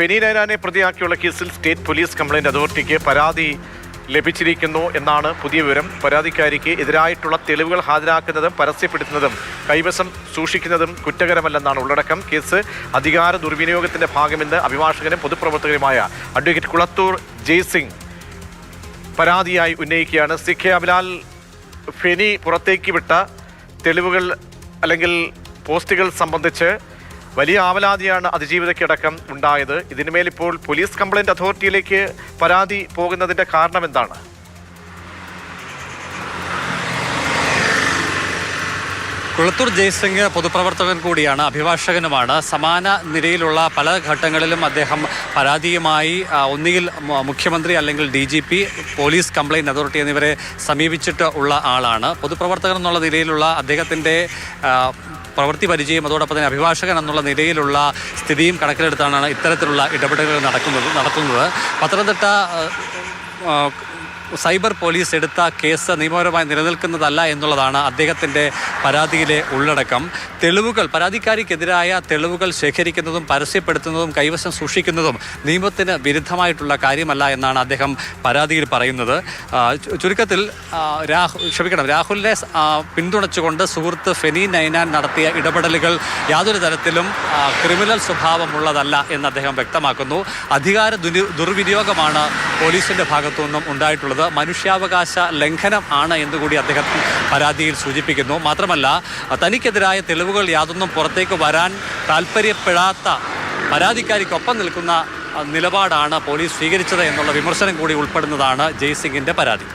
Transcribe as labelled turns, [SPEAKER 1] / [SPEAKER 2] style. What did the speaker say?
[SPEAKER 1] ഫെനി നൈനാനെ പ്രതിയാക്കിയുള്ള കേസിൽ state police complaint അതോറിറ്റിക്ക് പരാതി ലഭിച്ചിരിക്കുന്നു എന്നാണ് പുതിയ വിവരം. പരാതിക്കാരിക്ക് എതിരായിട്ടുള്ള തെളിവുകൾ ഹാജരാക്കുന്നതും പരസ്യപ്പെടുത്തുന്നതും കൈവശം സൂക്ഷിക്കുന്നതും കുറ്റകരമല്ലെന്നാണ് ഉള്ളടക്കം. കേസ് അധികാര ദുർവിനിയോഗത്തിന്റെ ഭാഗമെന്ന് അഭിഭാഷകനും പൊതുപ്രവർത്തകനുമായ അഡ്വക്കേറ്റ് കുളത്തൂർ ജയ്സിംഗ് പരാതിയായി ഉന്നയിക്കുകയാണ്. CK അബിലാൽ, ഫെനി പുറത്തേക്ക് വിട്ട തെളിവുകൾ അല്ലെങ്കിൽ പോസ്റ്റുകൾ സംബന്ധിച്ച് വലിയ ആവലാതിയാണ് അതിജീവിതയ്ക്കടക്കം ഉണ്ടായത്. ഇതിനുമേൽ ഇപ്പോൾ പോലീസ് കംപ്ലയിന്റ് അതോറിറ്റിയിലേക്ക് പരാതി പോകുന്നതിന്റെ കാരണം എന്താണ്?
[SPEAKER 2] കുളത്തൂർ ജയ്സിംഗ് പൊതുപ്രവർത്തകൻ കൂടിയാണ്, അഭിഭാഷകനുമാണ്. സമാന നിലയിലുള്ള പല ഘട്ടങ്ങളിലും അദ്ദേഹം പരാതിയുമായി ഒന്നുകിൽ മുഖ്യമന്ത്രി അല്ലെങ്കിൽ DGP, പോലീസ് കംപ്ലയിന്റ് അതോറിറ്റി എന്നിവരെ സമീപിച്ചിട്ട് ഉള്ള ആളാണ്. പൊതുപ്രവർത്തകൻ എന്നുള്ള നിലയിലുള്ള അദ്ദേഹത്തിൻ്റെ പ്രവൃത്തി പരിചയം, അതോടൊപ്പം തന്നെ അഭിഭാഷകൻ എന്നുള്ള നിലയിലുള്ള സ്ഥിതിയും കണക്കിലെടുത്താണ് ഇത്തരത്തിലുള്ള ഇടപെടലുകൾ നടത്തുന്നത്. പത്തനംതിട്ട സൈബർ പോലീസ് എടുത്ത കേസ് നിയമപരമായി നിലനിൽക്കുന്നതല്ല എന്നുള്ളതാണ് അദ്ദേഹത്തിൻ്റെ പരാതിയിലെ ഉള്ളടക്കം. തെളിവുകൾ, പരാതിക്കാരിക്കെതിരായ തെളിവുകൾ ശേഖരിക്കുന്നതും പരസ്യപ്പെടുത്തുന്നതും കൈവശം സൂക്ഷിക്കുന്നതും നിയമത്തിന് വിരുദ്ധമായിട്ടുള്ള കാര്യമല്ല എന്നാണ് അദ്ദേഹം പരാതിയിൽ പറയുന്നത്. ചുരുക്കത്തിൽ രാഹുലിനെ പിന്തുണച്ചുകൊണ്ട് സുഹൃത്ത് ഫെനി നൈനാൻ നടത്തിയ ഇടപെടലുകൾ യാതൊരു തരത്തിലും ക്രിമിനൽ സ്വഭാവമുള്ളതല്ല എന്ന് അദ്ദേഹം വ്യക്തമാക്കുന്നു. അധികാര ദുർവിനിയോഗമാണ് പോലീസിൻ്റെ ഭാഗത്തു നിന്നും ഉണ്ടായിട്ടുള്ളത്. മനുഷ്യാവകാശ ലംഘനം ആണ് എന്നുകൂടി അദ്ദേഹം പരാതിയിൽ സൂചിപ്പിക്കുന്നു. മാത്രമല്ല, തനിക്കെതിരായ തെളിവുകൾ യാതൊന്നും പുറത്തേക്ക് വരാൻ താല്പര്യപ്പെടാത്ത പരാതിക്കാരിക്കൊപ്പം നിൽക്കുന്ന നിലപാടാണ് പോലീസ് സ്വീകരിച്ചത് എന്നുള്ള വിമർശനം കൂടി ഉൾപ്പെടുന്നതാണ് ജയ്സിംഗിൻ്റെ പരാതി.